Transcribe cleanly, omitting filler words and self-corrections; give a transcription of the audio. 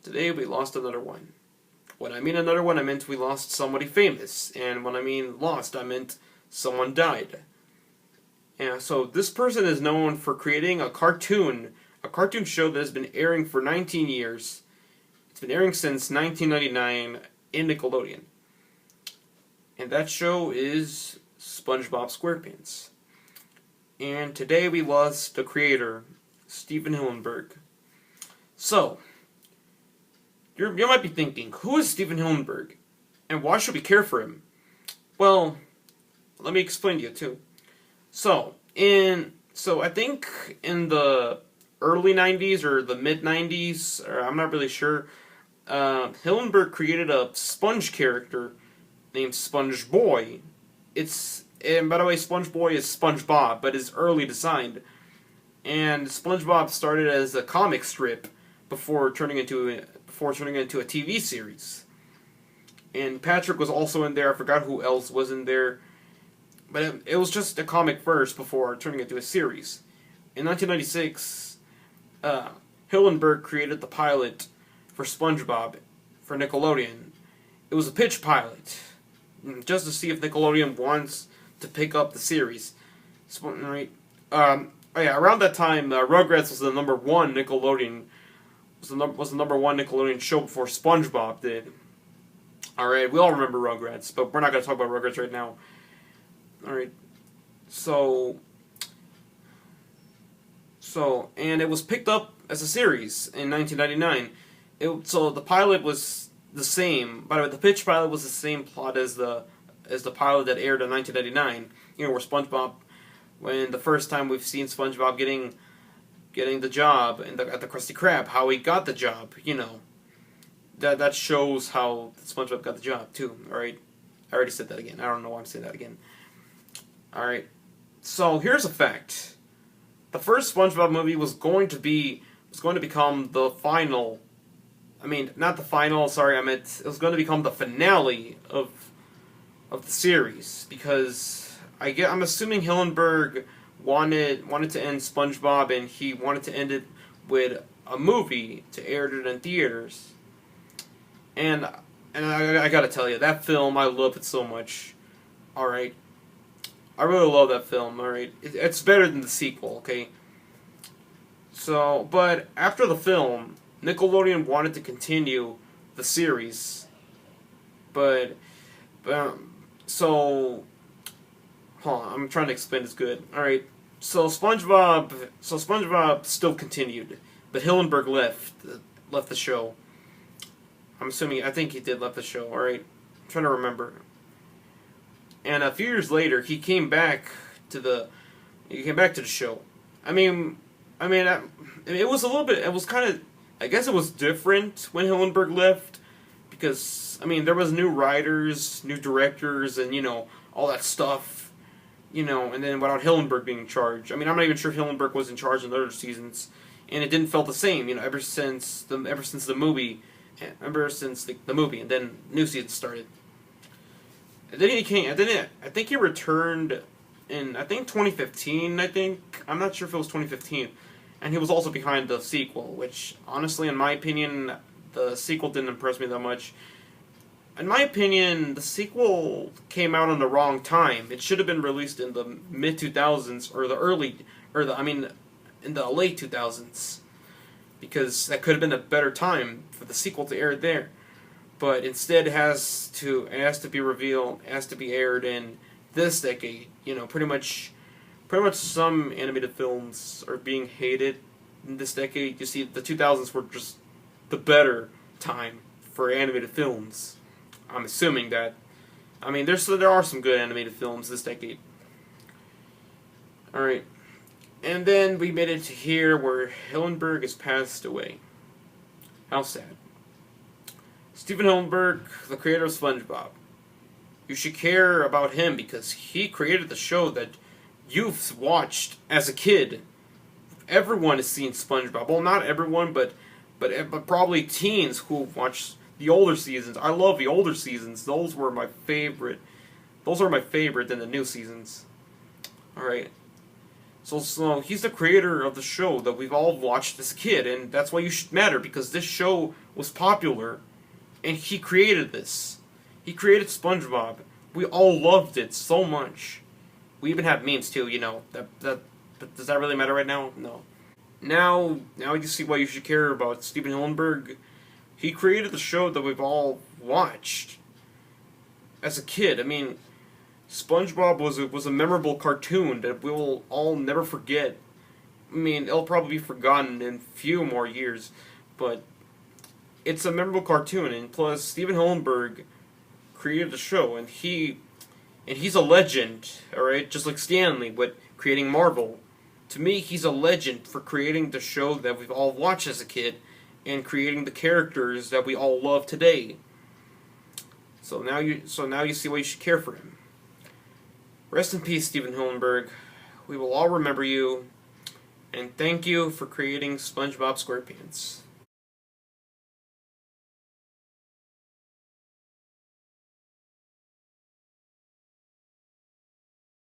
Today we lost another one. When I mean another one, I meant we lost somebody famous. And when I mean lost, I meant someone died. Yeah, so this person is known for creating a cartoon show that has been airing for 19 years. It's been airing since 1999 in Nickelodeon. And that show is SpongeBob SquarePants. And today we lost the creator, Steven Hillenburg. So, you might be thinking, who is Steven Hillenburg? And why should we care for him? Well, let me explain to you too. So I think in the early 90s or the mid 90s, or I'm not really sure, Hillenburg created a sponge character named Sponge Boy. And by the way, Sponge Boy is SpongeBob, but is early designed. And SpongeBob started as a comic strip before turning into a TV series. And Patrick was also in there. I forgot who else was in there. But it was just a comic first before turning into a series. In 1996, Hillenburg created the pilot for SpongeBob for Nickelodeon. It was a pitch pilot, just to see if Nickelodeon wants to pick up the series. Right? Around that time, Rugrats was the number one Nickelodeon was the number one Nickelodeon show before SpongeBob did. All right, we all remember Rugrats, but we're not going to talk about Rugrats right now. All right, so and it was picked up as a series in 1999. So the pilot was the same. By the way, the pitch pilot was the same plot as the pilot that aired in 1999. You know, where SpongeBob, when the first time we've seen SpongeBob getting the job at the Krusty Krab, how he got the job. You know, that shows how SpongeBob got the job too. All right, I already said that again. I don't know why I'm saying that again. All right, so here's a fact: the first SpongeBob movie was going to become the final. I mean, not the final. Sorry, I meant it was going to become the finale of the series, because I'm assuming Hillenburg wanted to end SpongeBob, and he wanted to end it with a movie to air it in theaters. And I gotta tell you, that film, I love it so much. All right, I really love that film. All right, it's better than the sequel. Okay. So, but after the film, Nickelodeon wanted to continue the series, but so hold on, I'm trying to explain this good. All right, so SpongeBob still continued, but Hillenburg left the show. I think he did left the show. All right, I'm trying to remember. And a few years later, he came back to the show. I mean, it was a little bit. It was kind of. I guess it was different when Hillenburg left, because there was new writers, new directors, and all that stuff. And then without Hillenburg being in charge. I'm not even sure if Hillenburg was in charge in the other seasons, and it didn't feel the same. Ever since the movie, and then new season started. And then he came. And then I think he returned in 2015. I'm not sure if it was 2015, and he was also behind the sequel. Which honestly, in my opinion, the sequel didn't impress me that much. In my opinion, the sequel came out on the wrong time. It should have been released in the mid 2000s in the late 2000s, because that could have been a better time for the sequel to air there. But instead, it has to be aired in this decade. Pretty much some animated films are being hated in this decade. You see, the 2000s were just the better time for animated films. I'm assuming that. There are some good animated films this decade. All right, and then we made it to here where Hillenburg has passed away. How sad. Steven Hillenburg, the creator of SpongeBob. You should care about him because he created the show that youth watched as a kid. Everyone has seen SpongeBob. Well, not everyone, but probably teens who watched the older seasons. I love the older seasons. Those were my favorite. Those are my favorite than the new seasons. Alright. So he's the creator of the show that we've all watched as a kid, and that's why you should matter, because this show was popular, and he created this. He created SpongeBob. We all loved it so much. We even have memes too, you know. But does that really matter right now? No. Now you see why you should care about Steven Hillenburg. He created the show that we've all watched as a kid. I mean, SpongeBob was a memorable cartoon that we will all never forget. I mean, it'll probably be forgotten in a few more years, but it's a memorable cartoon, and plus Steven Hillenburg created the show, and he's a legend, alright? Just like Stanley with creating Marvel. To me, he's a legend for creating the show that we've all watched as a kid and creating the characters that we all love today. So now you see why you should care for him. Rest in peace, Steven Hillenburg. We will all remember you, and thank you for creating SpongeBob SquarePants.